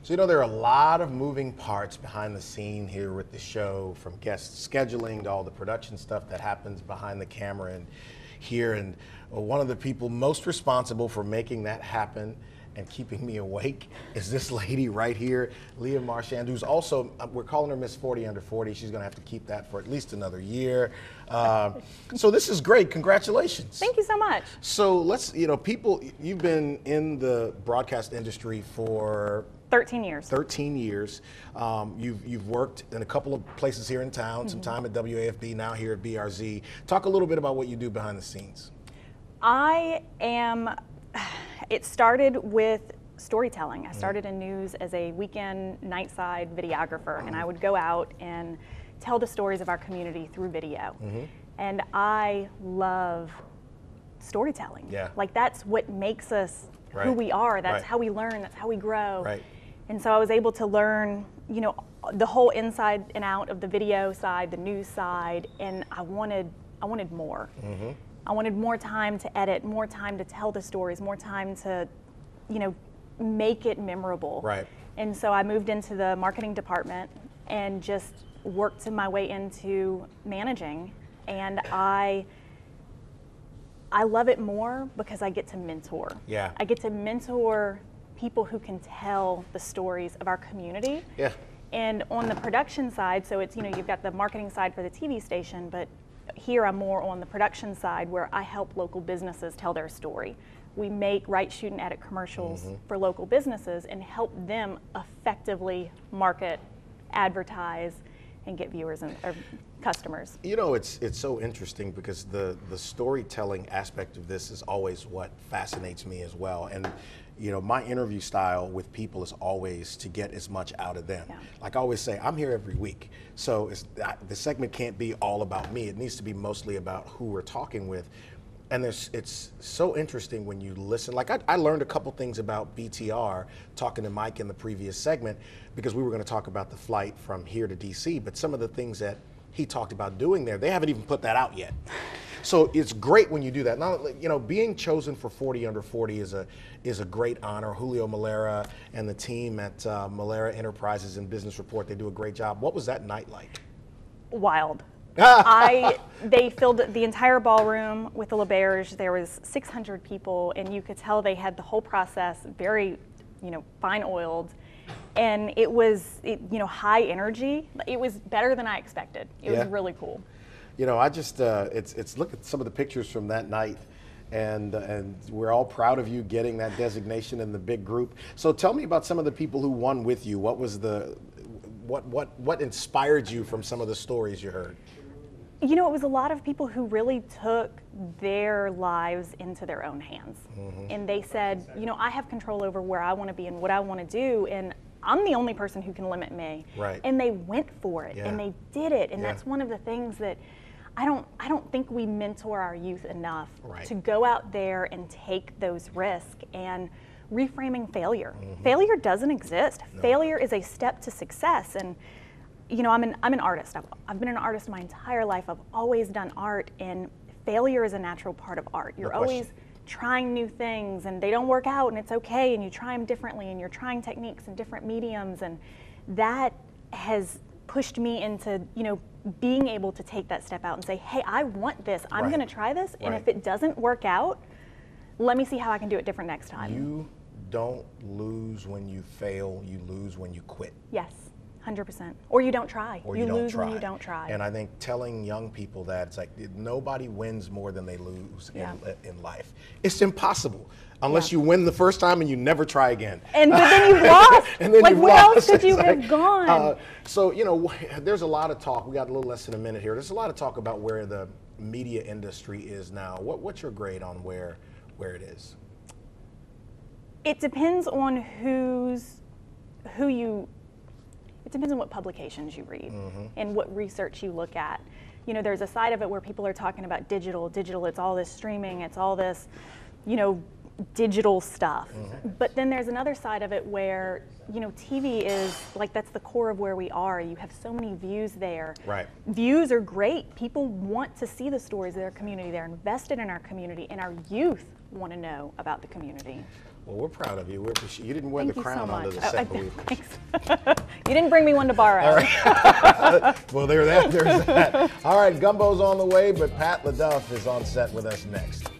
So, there are a lot of moving parts behind the scene here with the show, from guest scheduling to all the production stuff that happens behind the camera and here. And one of the people most responsible for making that happen and keeping me awake is this lady right here, Leah Marchand, who's also, we're calling her Miss 40 Under 40. She's gonna have to keep that for at least another year. So this is great, congratulations. Thank you so much. So let's, people, you've been in the broadcast industry for 13 years. 13 years. You've worked in a couple of places here in town, some time at WAFB, now here at BRZ. Talk a little bit about what you do behind the scenes. It started with storytelling. I started in news as a weekend nightside videographer, and I would go out and tell the stories of our community through video. And I love storytelling. Yeah. Like, that's what makes us who we are. That's how we learn, that's how we grow. Right. And so I was able to learn, the whole inside and out of the video side, the news side, and I wanted more. I wanted more time to edit, more time to tell the stories, more time to, make it memorable. Right. And so I moved into the marketing department and just worked my way into managing. And I love it more because I get to mentor. Yeah. I get to mentor people who can tell the stories of our community. Yeah. And on the production side, so it's, you've got the marketing side for the TV station, but here I'm more on the production side, where I help local businesses tell their story. We make, write, shoot, and edit commercials for local businesses and help them effectively market, advertise, and get viewers and or customers. It's so interesting because the storytelling aspect of this is always what fascinates me as well. And my interview style with people is always to get as much out of them. Yeah. Like I always say, I'm here every week. So the segment can't be all about me. It needs to be mostly about who we're talking with. And it's so interesting when you listen. Like I learned a couple things about BTR talking to Mike in the previous segment, because we were going to talk about the flight from here to DC, but some of the things that he talked about doing there, they haven't even put that out yet. So it's great when you do that. Now, being chosen for 40 Under 40 is a great honor. Julio Malera and the team at Malera Enterprises and Business Report, they do a great job. What was that night like? Wild. They filled the entire ballroom with the LeBerge. There was 600 people, and you could tell they had the whole process very, fine oiled. And it was, high energy. It was better than I expected. It was really cool. I just, it's look at some of the pictures from that night, and we're all proud of you getting that designation in the big group. So tell me about some of the people who won with you. What was what inspired you from some of the stories you heard? It was a lot of people who really took their lives into their own hands. And they said, I have control over where I want to be and what I want to do, and I'm the only person who can limit me. Right. And they went for it, and they did it. And that's one of the things that I don't think we mentor our youth enough to go out there and take those risks and reframing failure. Failure doesn't exist. No. Failure is a step to success. And I'm an artist. I've been an artist my entire life. I've always done art, and failure is a natural part of art. You're always trying new things, and they don't work out, and it's okay, and you try them differently, and you're trying techniques in different mediums, and that has pushed me into being able to take that step out and say, hey, I want this. I'm going to try this, and if it doesn't work out, let me see how I can do it different next time. You don't lose when you fail. You lose when you quit. Yes. 100%. Or you don't try. Or you lose when you don't try. And I think telling young people that it's like nobody wins more than they lose in life. It's impossible unless you win the first time and you never try again. But then you've lost. And then where else could you have gone? So there's a lot of talk. We got a little less than a minute here. There's a lot of talk about where the media industry is now. What's your grade on where it is? It depends on it depends on what publications you read and what research you look at. There's a side of it where people are talking about digital, it's all this streaming, it's all this, digital stuff. But then there's another side of it where, TV is like, that's the core of where we are. You have so many views there. Right. Views are great. People want to see the stories of their community. They're invested in our community, and our youth want to know about the community. Well, we're proud of you. You didn't wear Thank the crown so under the much. set, Thanks. You didn't bring me one to borrow. All right. Well, there's that. All right, Gumbo's on the way, but Pat LaDuff is on set with us next.